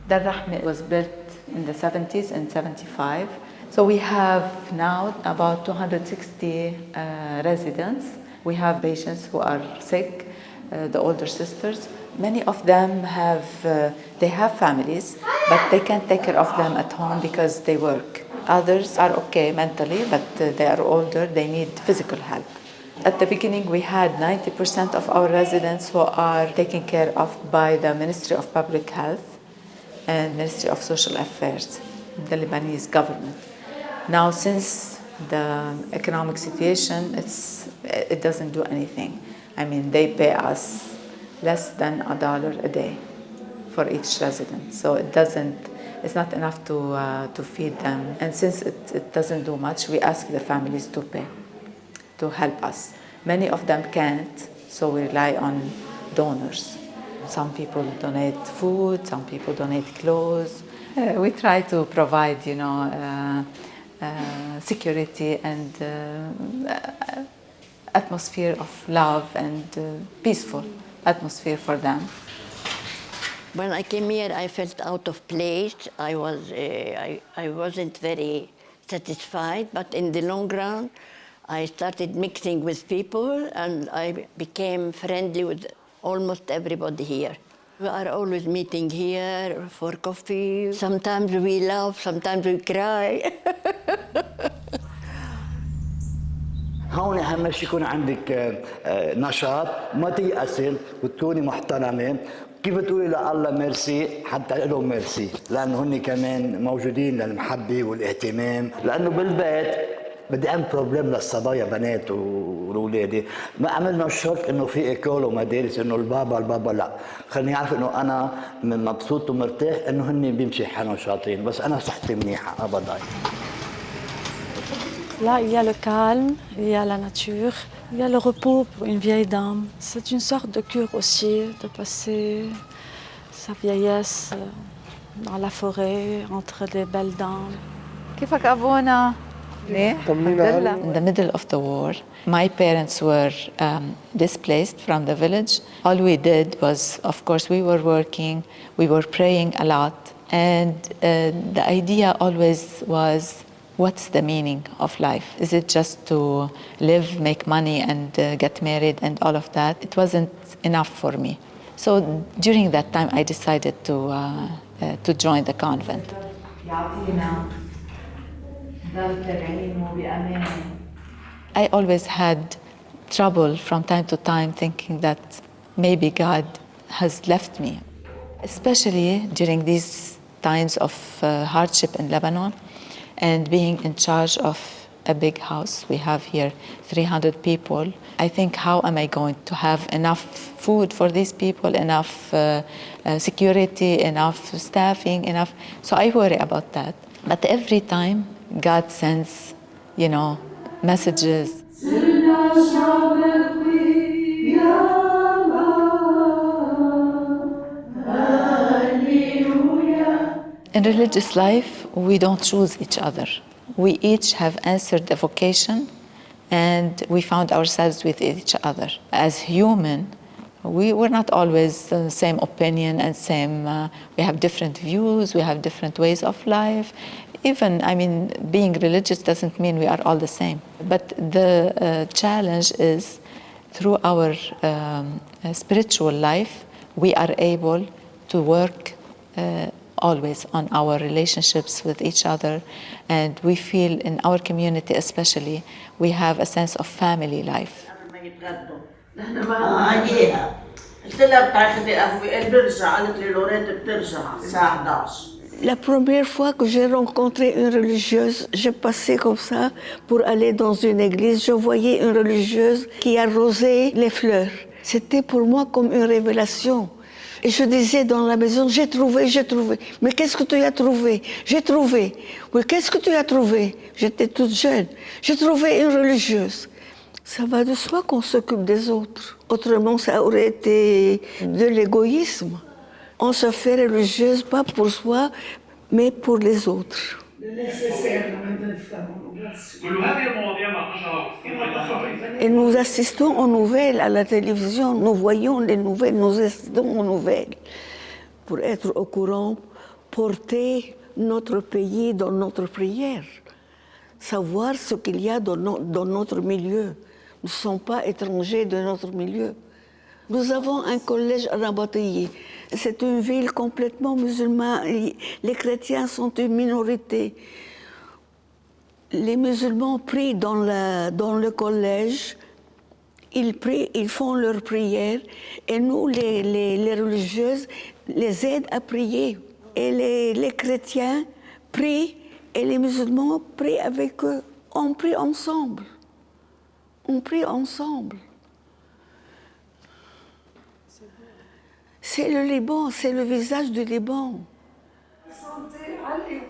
The el-Rahmé was built in the 70s and 75. So we have now about 260 residents. We have patients who are sick, the older sisters. Many of them they have families, but they can't take care of them at home because they work. Others are okay mentally, but they are older, they need physical help. At the beginning, we had 90% of our residents who are taken care of by the Ministry of Public Health and Ministry of Social Affairs, the Lebanese government. Now, since the economic situation, it doesn't do anything. I mean, they pay us less than $1 a day for each resident. So it's not enough to feed them. And since it doesn't do much, we ask the families to pay, to help us. Many of them can't, so we rely on donors. Some people donate food, some people donate clothes. We try to provide, security and atmosphere of love and peaceful atmosphere for them. When I came here, I felt out of place. I wasn't very satisfied, but in the long run, I started mixing with people and I became friendly with almost everybody here. We are always meeting here for coffee. Sometimes we laugh, sometimes we cry. هون أهم شيء يكون عندك نشاط، ما تيأسي وتكوني محترمة. كيف تقولي لله ميرسي حتى له ميرسي، لأنه هن كمان موجودين للمحبة والاهتمام، لأنه بالبيت بدي أعمل بروبليم للصبايا بنات وأولادي، ما عملنا الشرط إنه في إيكول ومدارس إنه البابا لا، خليني أعرف إنه أنا مبسوط ومرتاح إنه هن بيمشي حالهم شاطرين، بس أنا صحتي منيحة أبدا. Là, il y a le calme, il y a la nature, il y a le repos pour une vieille dame. C'est une sorte de cure aussi, de passer sa vieillesse dans la forêt, entre les belles dames. كيفك أبونا؟ In the middle of the war, my parents were displaced from the village. All we did was, of course, we were working, we were praying a lot, and the idea always was, what's the meaning of life? Is it just to live, make money, and get married and all of that? It wasn't enough for me. So during that time, I decided to join the convent. I always had trouble from time to time thinking that maybe God has left me, especially during these times of hardship in Lebanon. And being in charge of a big house, we have here 300 people. I think, how am I going to have enough food for these people, enough security, enough staffing, enough? So I worry about that. But every time God sends, messages. In religious life, we don't choose each other. We each have answered the vocation and we found ourselves with each other. As human, we were not always the same opinion and we have different views, we have different ways of life. Even, being religious doesn't mean we are all the same. But the challenge is, through our spiritual life, we are able to work always on our relationships with each other, and we feel in our community especially we have a sense of family life. La première fois que j'ai rencontré une religieuse, j'ai passé comme ça pour aller dans une église. Je voyais une religieuse qui arrosait les fleurs. C'était pour moi comme une révélation. Et je disais dans la maison, j'ai trouvé. Mais qu'est-ce que tu as trouvé? J'ai trouvé. Oui, qu'est-ce que tu as trouvé? J'étais toute jeune. J'ai trouvé une religieuse. Ça va de soi qu'on s'occupe des autres. Autrement, ça aurait été de l'égoïsme. On se fait religieuse pas pour soi, mais pour les autres. Et nous assistons aux nouvelles à la télévision, nous voyons les nouvelles, nous assistons aux nouvelles pour être au courant, porter notre pays dans notre prière, savoir ce qu'il y a dans notre milieu. Nous ne sommes pas étrangers de notre milieu. Nous avons un collège à Rabatayi. C'est une ville complètement musulmane. Les chrétiens sont une minorité. Les musulmans prient dans le collège. Ils prient, ils font leurs prières. Et nous, les religieuses, les aident à prier. Et les chrétiens prient et les musulmans prient avec eux. On prie ensemble. On prie ensemble. C'est le Liban, c'est le visage du Liban. Santé, allez.